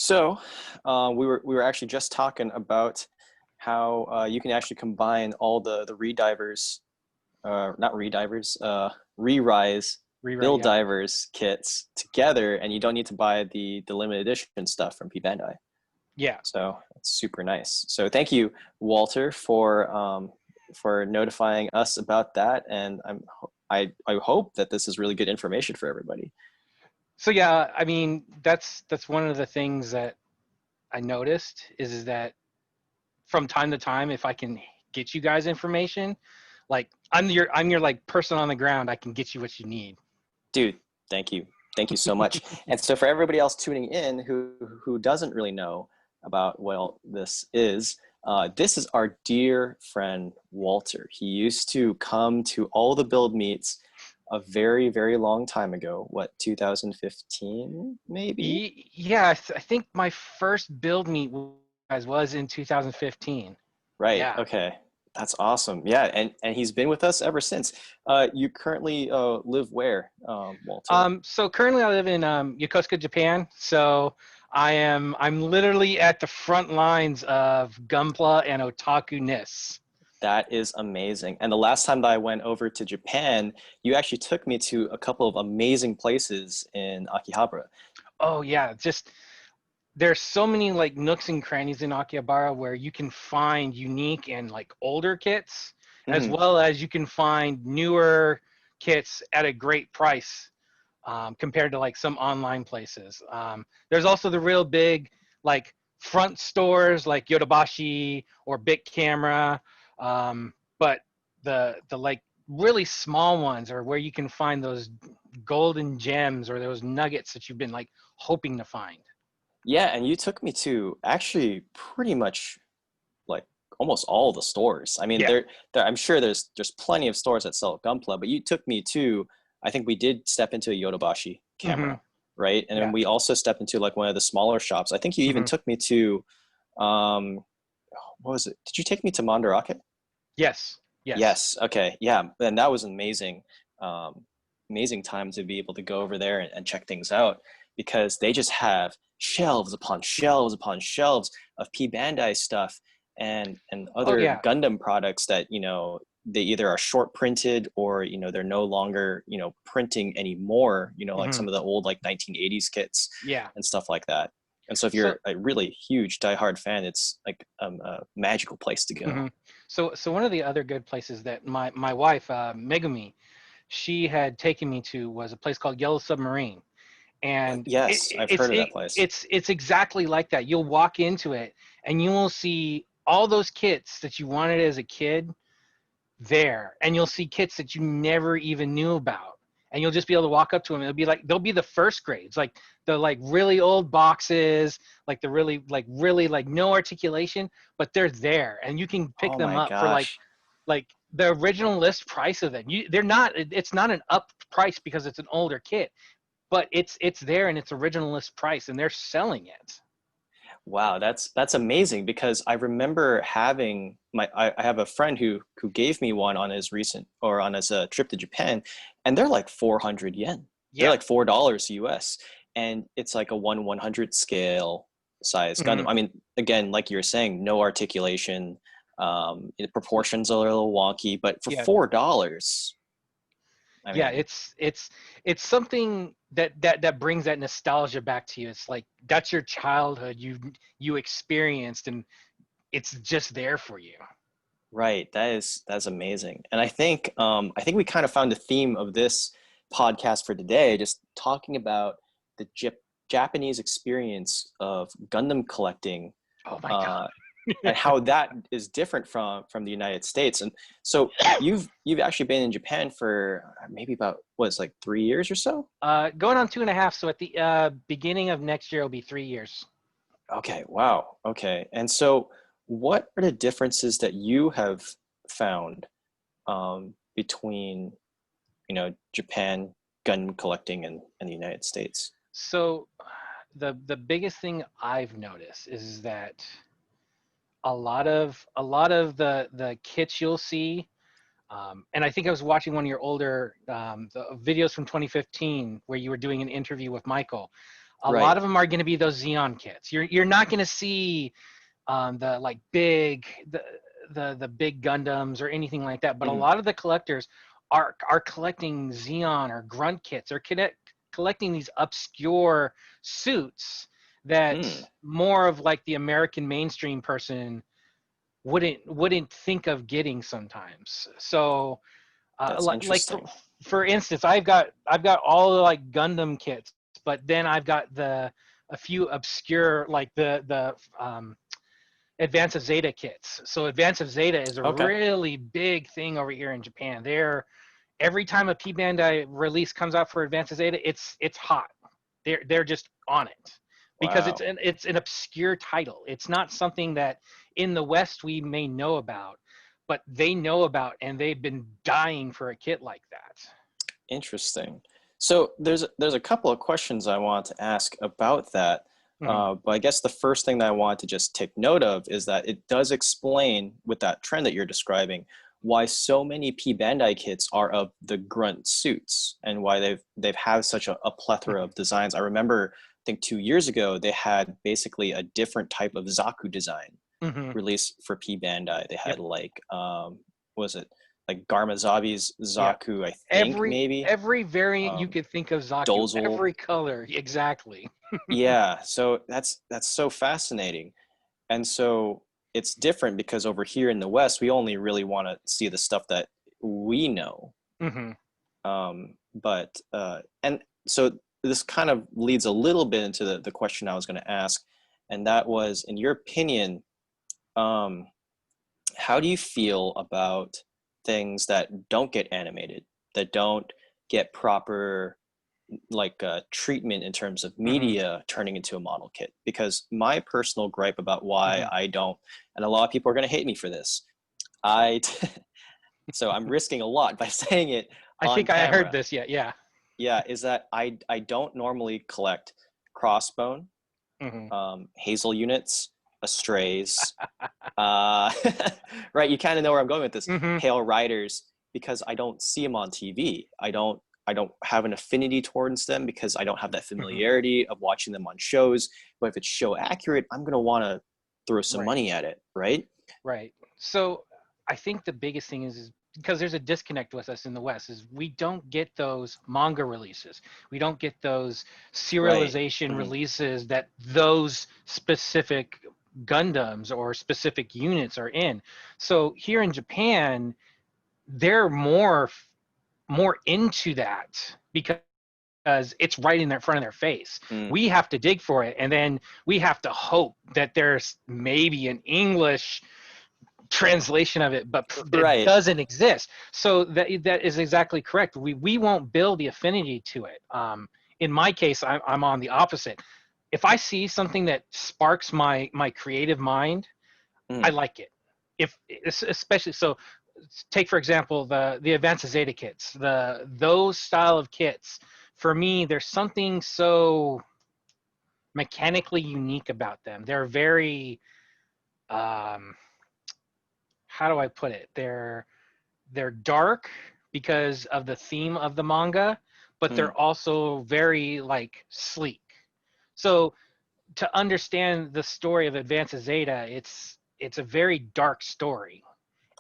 So, we were actually just talking about how you can actually combine all the redivers, not redivers, re-rise Rewrite, build yep. divers kits together, and you don't need to buy the limited edition stuff from P Bandai. Yeah. So it's super nice. So thank you, Walter, for notifying us about that, and I hope that this is really good information for everybody. So yeah, I mean, that's one of the things that I noticed is that from time to time, if I can get you guys information, like I'm your like person on the ground, I can get you what you need. Dude, thank you. Thank you so much. And so for everybody else tuning in who doesn't really know about what all this is our dear friend Walter. He used to come to all the build meets a very, very long time ago. What, 2015 maybe? Yeah, I think my first build meet with you guys was in 2015. Right. Yeah. Okay. That's awesome. Yeah, and he's been with us ever since. You currently live where, Walter? So currently I live in Yokosuka, Japan. So I'm literally at the front lines of Gunpla and otaku-ness. That is amazing. And the last time that I went over to Japan, you actually took me to a couple of amazing places in Akihabara. Oh yeah, just there's so many like nooks and crannies in Akihabara where you can find unique and like older kits, as Hmm. well as you can find newer kits at a great price compared to like some online places. There's also the real big like front stores like Yodobashi or Big Camera, but the like really small ones are where you can find those golden gems or those nuggets that you've been like hoping to find. Yeah, and you took me to actually pretty much like almost all the stores. I mean, Yeah. I'm sure there's plenty of stores that sell Gunpla, but you took me to, I think we did step into a Yodobashi Hmm. camera, right? And then Yeah. we also stepped into like one of the smaller shops. I think you even Hmm. took me to, um, what was it? Did you take me to Mandarake? Yes. Yes. Yes. Okay. Yeah. And that was amazing. Amazing time to be able to go over there and check things out because they just have shelves upon shelves upon shelves of P Bandai stuff and Oh other yeah. Gundam products that, they either are short printed or, they're no longer, printing anymore, like Hmm. some of the old like 1980s kits Yeah. and stuff like that. And so if So you're a really huge diehard fan, it's like a magical place to go. hmm so one of the other good places that my wife Megumi, she had taken me to was a place called Yellow Submarine, and Yes, I've heard of that place. it's exactly like that. You'll walk into it and you will see all those kits that you wanted as a kid there, and you'll see kits that you never even knew about, and you'll just be able to walk up to them. It'll be like they'll be the first grades, like the like really old boxes, like the really like no articulation, but they're there and you can pick Oh them my up for gosh. like the original list price of them. They're not, it's not an up price because it's an older kit, but it's there and it's original list price and they're selling it. Wow, that's amazing because I remember having I have a friend who gave me one on his recent or on his trip to Japan, and they're like 400 yen. They're Yeah. like $4 US, and it's like a 1/100 scale size Gundam. Hmm. I mean, again, like you were saying, no articulation, the proportions are a little wonky, but for Yeah. $4, I Yeah, mean, it's something that brings that nostalgia back to you. It's like that's your childhood, you experienced, and it's just there for you. right. That's amazing. And I think we kind of found the theme of this podcast for today, just talking about the Japanese experience of Gundam collecting, Oh my god. uh, and how that is different from the United States. And so you've actually been in Japan for maybe about what's like 3 years or so? Going on 2.5, so at the beginning of next year will be 3 years. Okay, wow. Okay. And so what are the differences that you have found between Japan gun collecting and the United States. So the biggest thing I've noticed is that a lot of the kits you'll see, and I think I was watching one of your older the videos from 2015 where you were doing an interview with Michael. A lot Right. of them are going to be those Xeon kits. You're not going to see the like the big Gundams or anything like that. But a Hmm. lot of the collectors are collecting Xeon or Grunt kits or collecting these obscure suits that Hmm. more of like the American mainstream person wouldn't think of getting sometimes. So That's like interesting. for instance, I've got all the like Gundam kits, but then I've got a few obscure like the Advance of Zeta kits. So Advance of Zeta is a Okay. really big thing over here in Japan. They're every time a P Bandai release comes out for Advance of Zeta, it's hot. They're just on it because Wow. it's an obscure title. It's not something that in the West we may know about, but they know about and they've been dying for a kit like that. Interesting. So there's a couple of questions I want to ask about that. Hmm. But I guess the first thing that I want to just take note of is that it does explain with that trend that you're describing why so many P Bandai kits are of the grunt suits and why they've had such a plethora Hmm. of designs. I remember, I think 2 years ago they had basically a different type of Zaku design Hmm. released for P Bandai. They Yep. had like what was it, like Garmazabi's Yep. Zaku, I think Every maybe, every variant you um, could think of Zaku, Dozel. every color, exactly. Yeah, so that's so fascinating. And so it's different because over here in the West, we only really want to see the stuff that we know. Hmm. And so this kind of leads a little bit into the question I was going to ask, and that was, in your opinion, um, how do you feel about things that don't get animated, that don't get proper like treatment in terms of Hmm. media turning into a model kit? Because my personal gripe about why Hmm. I don't, and a lot of people are going to hate me for this, I so I'm risking a lot by saying it I on think I heard camera. this yet. Yeah. Yeah, is that I don't normally collect crossbone, Hmm. hazel units, astrays, uh, right? You kind of know where I'm going with this. Hmm. Pale riders, because I don't see them on TV. I don't have an affinity towards them because I don't have that Hmm. familiarity of watching them on shows. But if it's show accurate, I'm gonna want to throw some Right. money at it, right? Right. So I think the biggest thing is because there's a disconnect with us in the West is we don't get those manga releases. We don't get those Right. serialization Hmm. releases that those specific Gundams or specific units are in. So here in Japan, they're more into that because it's right in their front of their face. Mm. We have to dig for it, and then we have to hope that there's maybe an English translation of it, but it Right. doesn't exist. So that is exactly correct. We won't build the affinity to it. In my case, I'm on the opposite. If I see something that sparks my creative mind, I Mm. like it. If especially so, take for example the Advanced Zeta kits, those style of kits. For me, there's something so mechanically unique about them. They're very um, how do I put it? They're dark because of the theme of the manga, but Mm. they're also very like sleek. So to understand the story of Advance Zeta, it's a very dark story.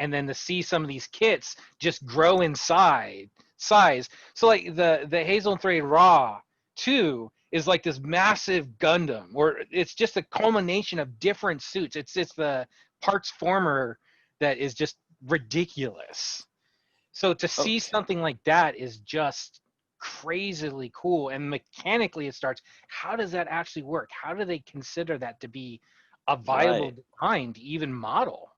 And then to see some of these kits just grow inside size. So like the Hazel and Thread Raw 2 is like this massive Gundam, or it's just a culmination of different suits. It's the parts former that is just ridiculous. So to see Okay. something like that is just crazily cool. And mechanically it starts, how does that actually work? How do they consider that to be a viable Right. design to even model?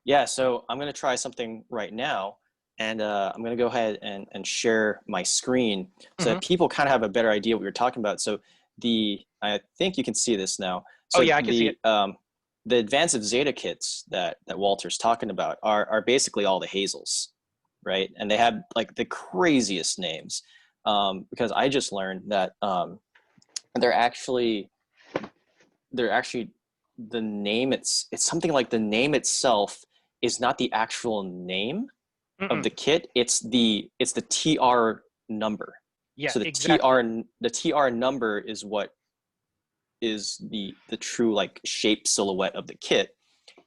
Yeah, so I'm going to try something right now, and I'm going to go ahead and share my screen so Hmm. that people kind of have a better idea what we are talking about. So I think you can see this now. Oh So yeah, I can see it. the advanced Zeta kits that Walter's talking about are basically all the Hazels, right? And they have like the craziest names, because I just learned that they're actually they're actually the name, it's something like the name itself is not the actual name of Mm-mm. the kit, it's the TR number. Yeah, So exactly. the TR number is what is the true like shape silhouette of the kit.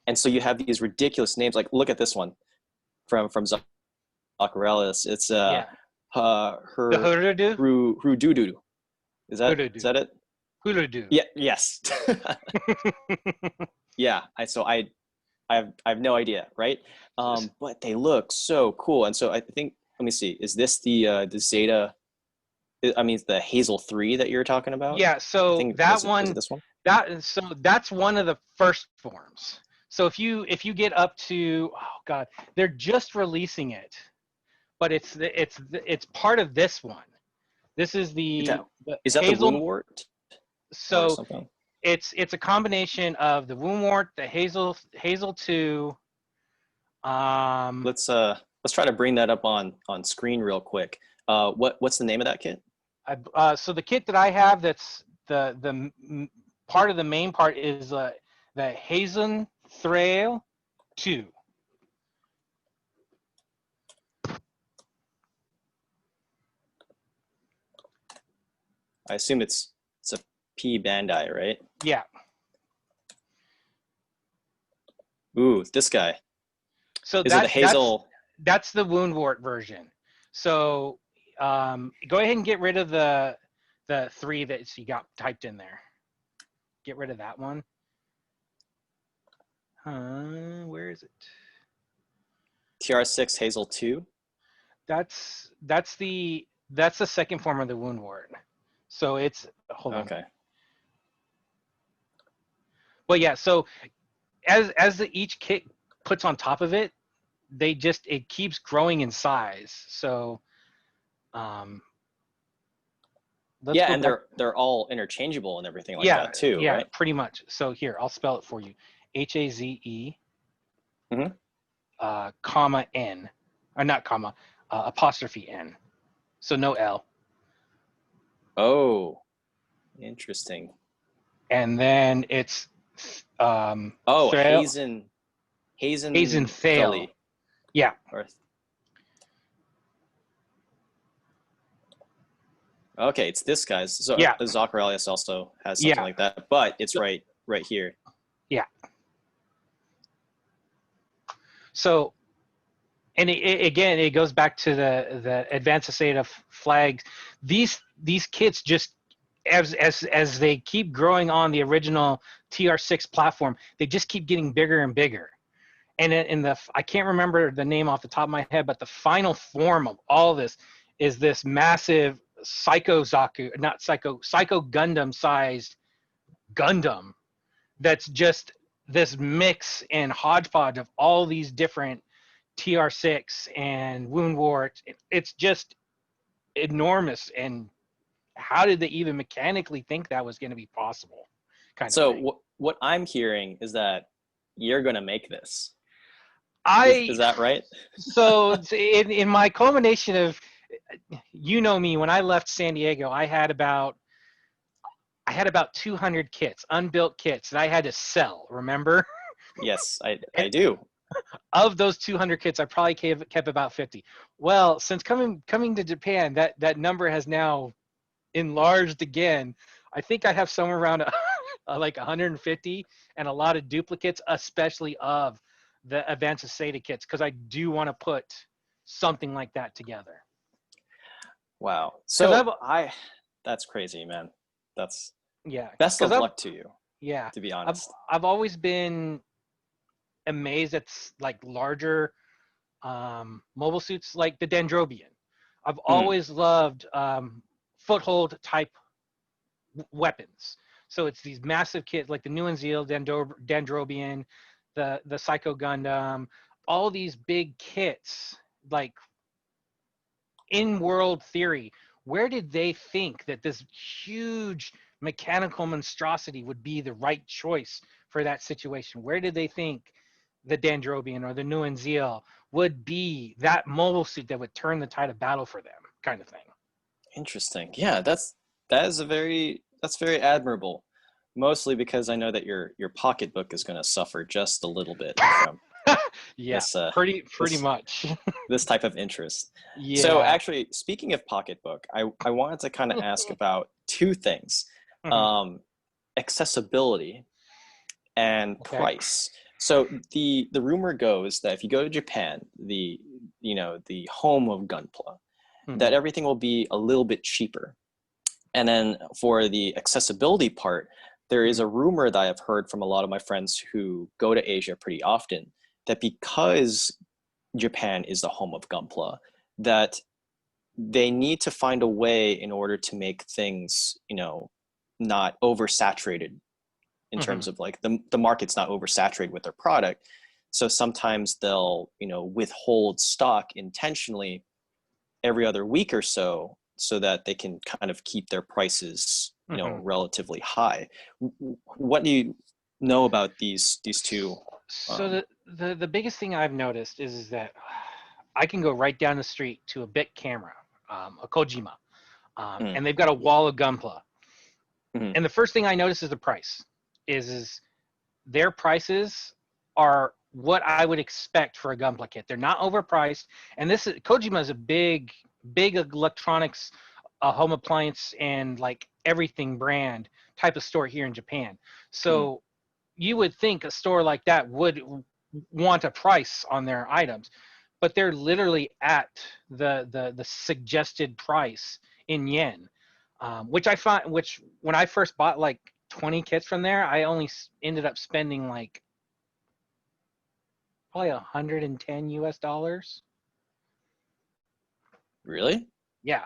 And so you have these ridiculous names. Like look at this one from Zacharellis. It's Yeah. The her Hurudu? Rududu. Is Hurudu. that it? Hurudu. Yeah. Yes. Yeah. I have no idea, right? But they look so cool. And so I think, let me see, is this the Zeta? I mean, the Hazel 3 that you're talking about? Yeah, I so think that was it one, this one? that's one of the first forms. So if you get up to, oh god, they're just releasing it, but it's part of this one. This is the Is that the Hazel. Woundwort or So something? it's a combination of the Woundwort, the Hazel 2. Let's try to bring that up on screen real quick. What's the name of that kit? So the kit that I have, that's the part of the main part is the Hazen Thrail 2. I assume it's a P Bandai, right? Yeah. Ooh, this guy. So Is it the Hazel? that's the Woundwort version. So go ahead and get rid of the 3 that you got typed in there. Get rid of that one. Where is it? TR6 Hazel 2? That's the second form of the Woundwort. So it's, hold on. Okay. Well, yeah. So as each kit puts on top of it, it keeps growing in size. So let's Yeah, go and back. they're all interchangeable and everything like Yeah, that too, yeah, right? pretty much. So here, I'll spell it for you. HAZE, Mm-hmm. comma N, or not comma, apostrophe N. So no L. Oh, interesting. And then it's Oh, Thrail, Hazen Hazenthale. Thully. Yeah, Or okay, it's this guy's. So yeah, Zacharias also has something yeah. like that, but it's So, right here. yeah. So, and again, it goes back to the advanced Asada flags. These kits just, as they keep growing on the original TR6 platform, they just keep getting bigger and bigger. And in the, I can't remember the name off the top of my head, but the final form of all this is this massive Psycho Gundam sized Gundam that's just this mix and hodgepodge of all these different TR6 and Woundwort. It's just enormous. And how did they even mechanically think that was going to be possible? Kind of thing. So what I'm hearing is that you're gonna make this. I Is that right? so in my culmination of, you know me, when I left San Diego, I had about 200 kits, unbuilt kits that I had to sell. Remember? Yes, And I do. of those 200 kits, I probably kept about 50. Well, since coming to Japan, that number has now enlarged again. I think I have somewhere around like 150 and a lot of duplicates, especially of the Advanced SATA kits, because I do want to put something like that together. Wow. Because So that's crazy, man. That's yeah, best because of luck to you, yeah, to be I've honest. I've always been amazed at like larger mobile suits like the Dendrobian. I've Hmm. always loved foothold type weapons. So it's these massive kits like the New and Zeal, Dendrobian, the Psycho Gundam, all these big kits, like in world theory. Where did they think that this huge mechanical monstrosity would be the right choice for that situation? Where did they think the Dendrobian or the New and Zeal would be that mobile suit that would turn the tide of battle for them, kind of thing? Interesting. Yeah, that's very admirable. Mostly because I know that your pocketbook is going to suffer just a little bit from. Yeah, this pretty this much. this type of interest. So Yeah. actually, speaking of pocketbook, I wanted to kind of ask about two things: Mhm. um, accessibility and Okay. price. So the rumor goes that if you go to Japan, the home of Gunpla, that Mhm. everything will be a little bit cheaper. And then for the accessibility part, there is a Mhm. rumor that I've heard from a lot of my friends who go to Asia pretty often, that because Japan is the home of Gunpla, that they need to find a way in order to make things, not oversaturated in terms Mhm. of like the market's not oversaturated with their product. So sometimes they'll, withhold stock intentionally every other week or so that they can kind of keep their prices, Mhm. relatively high. What do you know about these two? So Um, the biggest thing I've noticed is that I can go right down the street to a bit camera, a Kojima, mm, and they've got a wall of Gunpla. mhm, And the first thing I notice is the price. Is their prices are what I would expect for a Gunpla kit. They're not overpriced, and this is Kojima is a big electronics, home appliance, and like everything brand type of store here in Japan. mm, So you would think a store like that would want a price on their items, but they're literally at the suggested price in yen, which I find, which when I first bought like 20 kits from there, I only ended up spending like probably 110 US dollars. really? Yeah.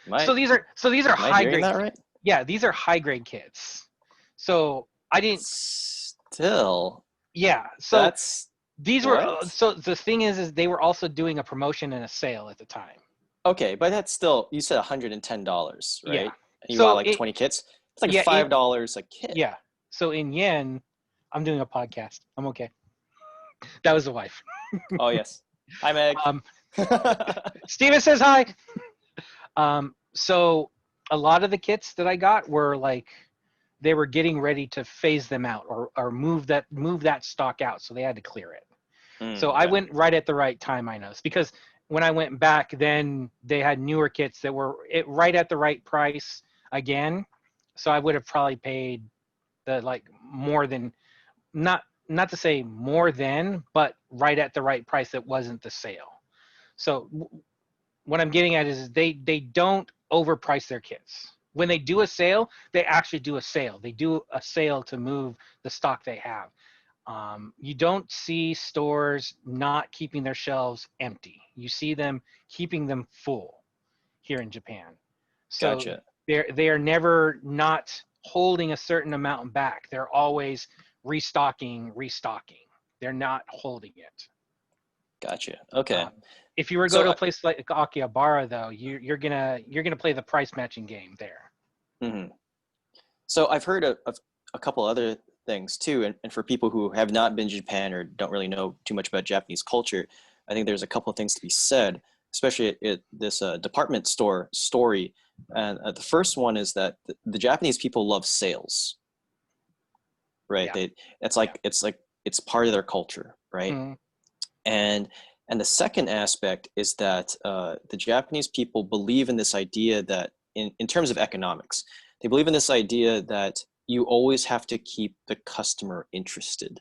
Am So I these are am I high hearing grade. that right? Yeah, these are high grade kits. So I didn't. Still, Yeah. So that's these were. what? So the thing is they were also doing a promotion and a sale at the time. Okay, but that's still, you said $110, Yeah. right? And you bought So like it. 20 kits. It's like Yeah. In. $5 a kit. Yeah. So in yen, I'm doing a podcast. I'm okay. That was the wife. Oh yes. Hi Meg. Um, Steven says hi. So a lot of the kits that I got were like they were getting ready to phase them out or move that stock out, so they had to clear it. So I Okay. went right at the right time, I noticed, because when I went back, then they had newer kits that were right at the right price again. So I would have probably paid the like more than not to say more than, but right at the right price that wasn't the sale. So what I'm getting at is they don't overprice their kits. When they do a sale, they actually do a sale. They do a sale to move the stock they have. You don't see stores not keeping their shelves empty. You see them keeping them full here in Japan. So Gotcha. they are never not holding a certain amount back. They're always restocking. They're not holding it. Gotcha. Okay. Um, if you were to go So to a place like Akihabara, though, you're gonna play the price matching game there. mhm. So I've heard of a couple other things too, and for people who have not been to Japan or don't really know too much about Japanese culture, I think there's a couple of things to be said, especially at this department store story. And the first one is that the Japanese people love sales, right? Yeah, It's yeah. like it's part of their culture, right? Mm-hmm. And the second aspect is that the Japanese people believe in this idea that in terms of economics, they believe in this idea that you always have to keep the customer interested.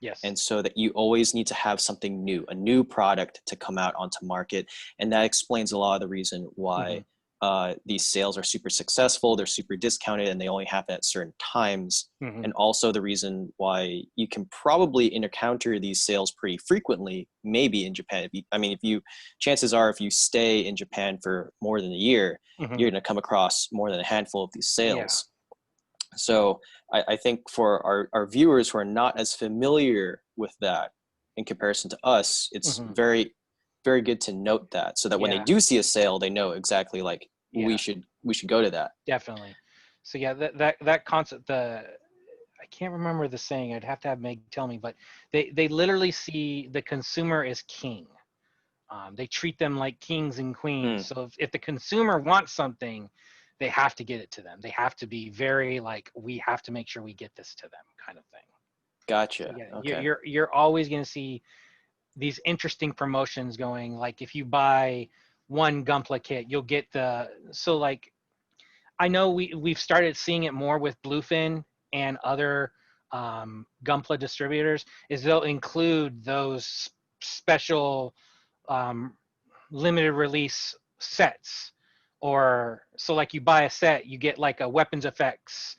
Yes. And so that you always need to have something new, a new product to come out onto market. And that explains a lot of the reason Mm-hmm. why these sales are super successful, they're super discounted, and they only happen at certain times. Mm-hmm. And also the reason why you can probably encounter these sales pretty frequently, maybe in Japan. Chances are, if you stay in Japan for more than a year, Mm-hmm. you're going to come across more than a handful of these Yeah. sales. So I think for our viewers who are not as familiar with that in comparison to us, it's Mm-hmm. very, very good to note that, so that when they Yeah. do see a sale, they know exactly like Yeah. we should go to that. Definitely. So yeah, that concept. I can't remember the saying. I'd have to have Meg tell me, but they literally see the consumer as king. They treat them like kings and queens. Mm, So if the consumer wants something, they have to get it to them. They have to be very like, we have to make sure we get this to them, kind of thing. So gotcha. yeah, Okay. you're always going to see these interesting promotions going. Like if you buy one Gunpla kit, you'll get so like I know we've started seeing it more with Bluefin and other Gunpla distributors, is they'll include those special um, limited release sets. Or so like you buy a set, you get like a weapons effects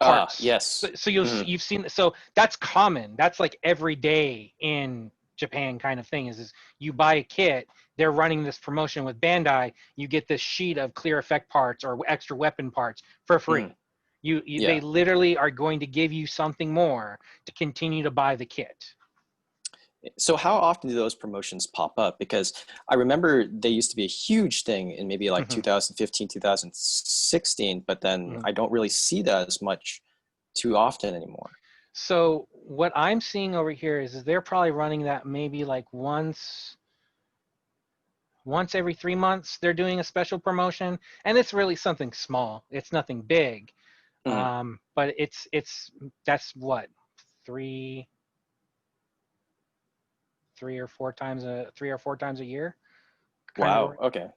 Ah, parts. yes. So Mhm. you've seen, so that's common. That's like every day in Japan kind of thing is you buy a kit, they're running this promotion with Bandai, you get this sheet of clear effect parts or extra weapon parts for Mhm. free. You they Yeah. literally are going to give you something more to continue to buy the kit. So how often do those promotions pop up? Because I remember they used to be a huge thing in maybe like Mhm, 2015, 2016, but then mhm. I don't really see that as much too often anymore. So what I'm seeing over here is they're probably running that maybe like once every 3 months they're doing a special promotion, and it's really something small, it's nothing big. Mhm. But it's that's what, three three or four times a year kind of. Wow. Okay.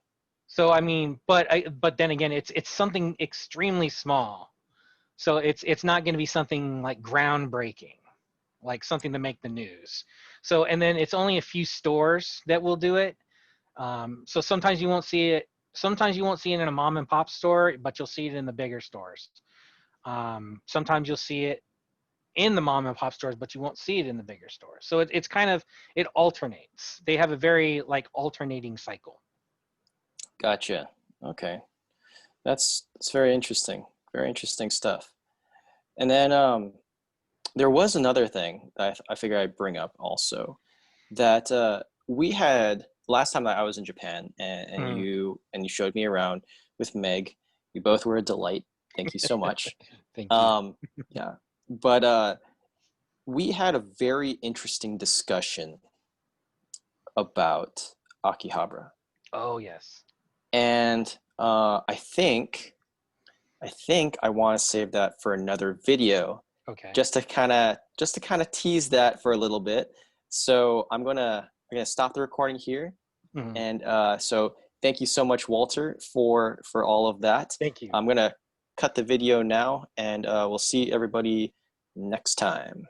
So I mean, but then again, it's something extremely small, so it's not going to be something like groundbreaking, like something to make the news. So and then it's only a few stores that will do it. So sometimes you won't see it. Sometimes you won't see it in a mom and pop store, but you'll see it in the bigger stores. Sometimes you'll see it in the mom and pop stores, but you won't see it in the bigger stores. So it's kind of, it alternates. They have a very like alternating cycle. Gotcha. Okay. That's very interesting. Very interesting stuff. And then there was another thing that I figure I'd bring up also that we had last time that I was in Japan Mm, and you showed me around with Meg. You both were a delight. Thank you so much. thank you. Um, yeah, but we had a very interesting discussion about Akihabara, Oh yes. and I think I want to save that for another video, Okay. just to kind of tease that for a little bit. So I'm gonna stop the recording here, Mm, and so thank you so much, Walter, for all of that. thank you. I'm gonna cut the video now, and we'll see everybody next time.